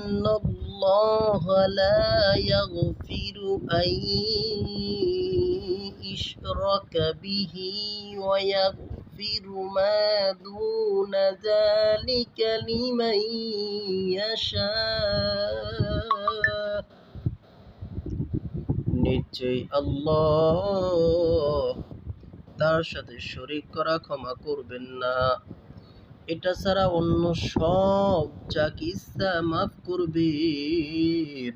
ইন্নাল্লাহা লা ইয়াগফিরু আন ইউশরাকা বিহি ওয়া ইয়াগফিরু মা দুনা যালিকা লিমান ইয়াশা। নিশ্চয়ই আল্লাহ তার সাথে শরীক করা ক্ষমা করবেন না। এটা ছাড়া অন্য সব যাকে ইচ্ছা মাফ করবেন।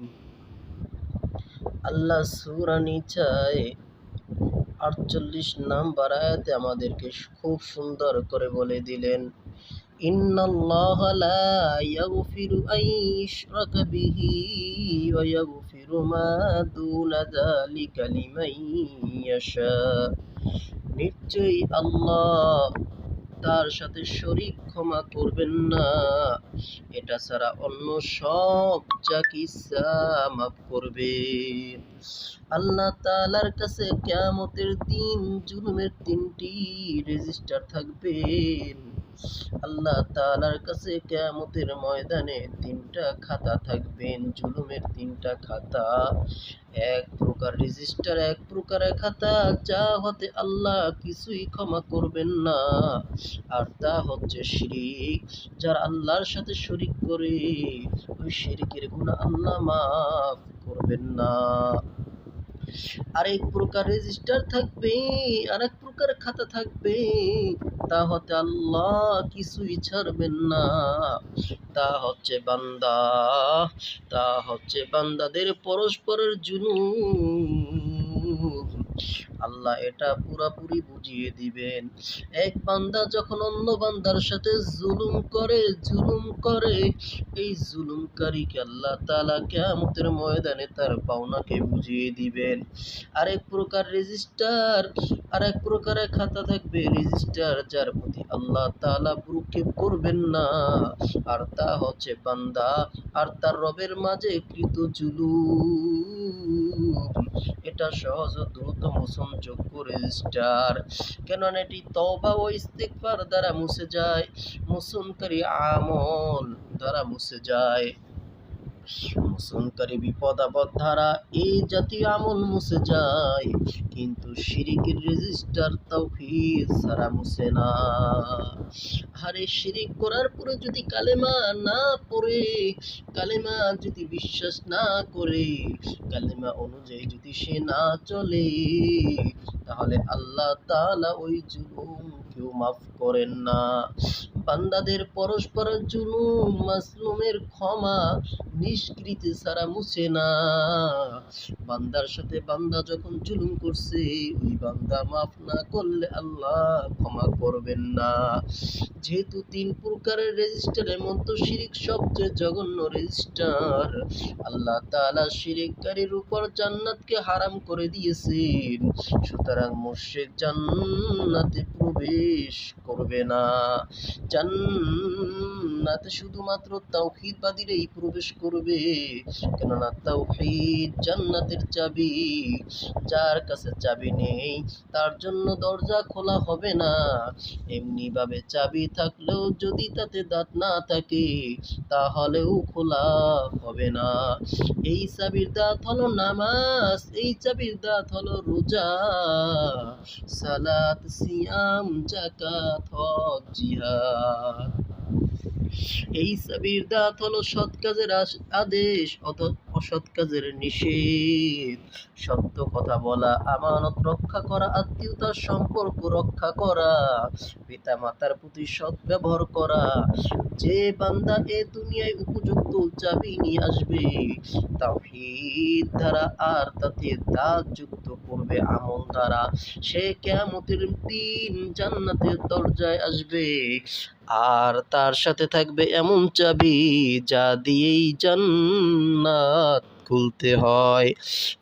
আল্লাহ সূরা নিসায় ৪৮ নম্বর আয়াতে আমাদেরকে খুব সুন্দর করে বলে দিলেন, ইন্নাল্লাহা লা ইয়াগফিরু আন ইউশরাকা বিহি ওয়া ইয়াগফিরু মা দুনা যালিকা লিমান ইয়াশা। নিশ্চয়ই আল্লাহ তার সাথে শরীক ক্ষমা করবেন না। এটা ছাড়া অন্য সব যাকে ইচ্ছা মাফ করবেন। আল্লাহ তাআলার কাছে কিয়ামতের দিন জুলুমের ৩টি রেজিস্টার থাকবেন। আল্লাহ তাআলার কাছে কিয়ামতের ময়দানে ৩টা খাতা থাকবেন, জুলুমের ৩টা খাতা। এক প্রকার রেজিস্টার, এক প্রকারের খাতা, যা হতে আল্লাহ কিছুই ক্ষমা করবেন না। আর তা হচ্ছে শিরিক। যারা আল্লাহর সাথে শরীক করে, ওই শিরিকের গুনাহ আল্লাহ মাফ করবেন না। আরেক প্রকার রেজিস্টার থাকবে, আরেক প্রকার খাতা থাকবে, তা হতে আল্লাহ কিছুই ছাড়বেন না। তা হচ্ছে বান্দা, তা হচ্ছে বান্দাদের পরস্পরের জুলুম। আল্লাহ এটা পুরাপুরি বুঝিয়ে দিবেন। এক বান্দা যখন অন্য বান্দার সাথে জুলুম করে, এই জুলুমকারীকে আল্লাহ তাআলা কিয়ামতের ময়দানে তার পাওনাকে বুঝিয়ে দিবেন। আরেক প্রকার রেজিস্টার, আরেক প্রকারের খাতা থাকবে, রেজিস্টার যার প্রতি আল্লাহ তাআলা ভ্রুক্ষেপ করবেন না। আর তা হচ্ছে বান্দা আর তার রবের মাঝে কৃত জুলুম। এটা সহজ ও দ্রুত মোচনযোগ্য রেজিস্টার, কেননা এটি তওবা ও ইস্তিগফার দ্বারা মুছে যায়, মোচনকারী আমল দ্বারা মুছে যায়। মোচনকারী বিপদ আপদ ধারা এই জাতীয় আমল মুছে যায়, কিন্তু শিরিকের রেজিস্টার তাওহীদ ছাড়া মুছে না। আরে শিরিক করার পরে যদি কালেমা না পড়ে, কালেমা যদি বিশ্বাস না করে, কালেমা অনুযায়ী যদি সে না চলে, তাহলে আল্লাহ তাআলা ওই জুলুম কেউ মাফ করেন না। বান্দাদের পরস্পর জুলুম, মাজলুমের ক্ষমা নিষ্কৃতি ছাড়া মুছে না। বান্দার সাথে বান্দা যখন জুলুম করছে, ওই বান্দা মাফ না করলে আল্লাহ ক্ষমা করবেন না। যেহেতু ৩ প্রকারের রেজিস্টারের মধ্যে শিরিক সবচেয়ে জঘন্য রেজিস্টার, আল্লাহ তাআলা শিরিককারীর উপর জান্নাতকে হারাম করে দিয়েছেন। সুতরাং মুশরিক জান্নাতে প্রবেশ করবে না। জান্নাতে শুধুমাত্র তাওহীদবাদীরাই প্রবেশ করবে, কেননা তাওহীদ জান্নাতের চাবি। যার কাছে চাবি নেই তার জন্য দরজা খোলা হবে না। এমনিভাবে চাবি থাকলেও যদি তাতে দাঁত না থাকে, তাহলেও খোলা হবে না। এই চাবির দাঁত হলো নামাজ, এই চাবির দাঁত হলো রোজা, সালাত, সিয়াম, যাকাত, হজ, জিহাদ। এই চাবির দাঁত হলো সৎ কাজের আদেশ, অসৎ কাজের নিষেধ, সত্য কথা বলা, আমানত রক্ষা করা, আত্মীয়তার সম্পর্ক রক্ষা করা, পিতা মাতার প্রতি সৎ ব্যবহার করা। যে বান্দা এ দুনিয়ায় উপযুক্ত চাবি নিয়ে আসবে তাওহীদ দ্বারা, আর তাতে দাঁত যুক্ত করবে আমল দ্বারা, সে কিয়ামতের দিন জান্নাতের দরজায় আসবে। আর তার সাথে থাকবে এমন চাবি যা দিয়েই জান্নাত খুলতে হয়।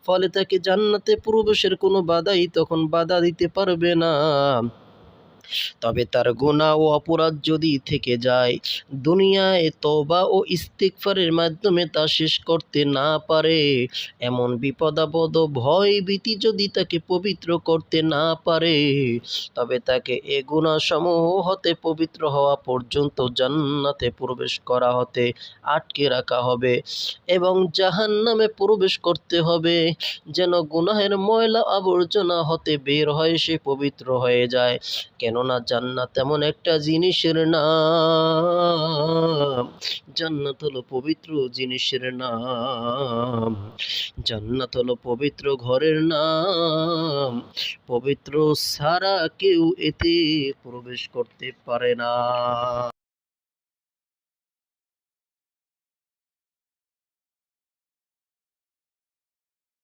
ফলে তাকে জান্নাতে প্রবেশের কোনো বাধাই তখন বাধা দিতে পারবে না। তবে তার গুনাহ ও অপরাধ যদি থেকে যায়, দুনিয়ায় তওবা ও ইস্তিগফারের মাধ্যমে তা শেষ করতে না পারে, এমন বিপদ-আপদ ও ভয়-ভীতি যদি তাকে পবিত্র করতে না পারে, তবে তাকে এ গুনাহসমূহ হতে পবিত্র হওয়া পর্যন্ত জান্নাতে প্রবেশ করা হতে আটকে রাখা হবে এবং জাহান্নামে প্রবেশ করতে হবে, যেন গুনাহের ময়লা আবর্জনা হতে বের হয়ে সে পবিত্র হয়ে যায়। কেননা জান্নাত এমন একটা জিনিসের নাম, জান্নাত হলো পবিত্র জিনিসের নাম, জান্নাত হলো পবিত্র ঘরের নাম। পবিত্র ছাড়া কেউ এতে প্রবেশ করতে পারে না।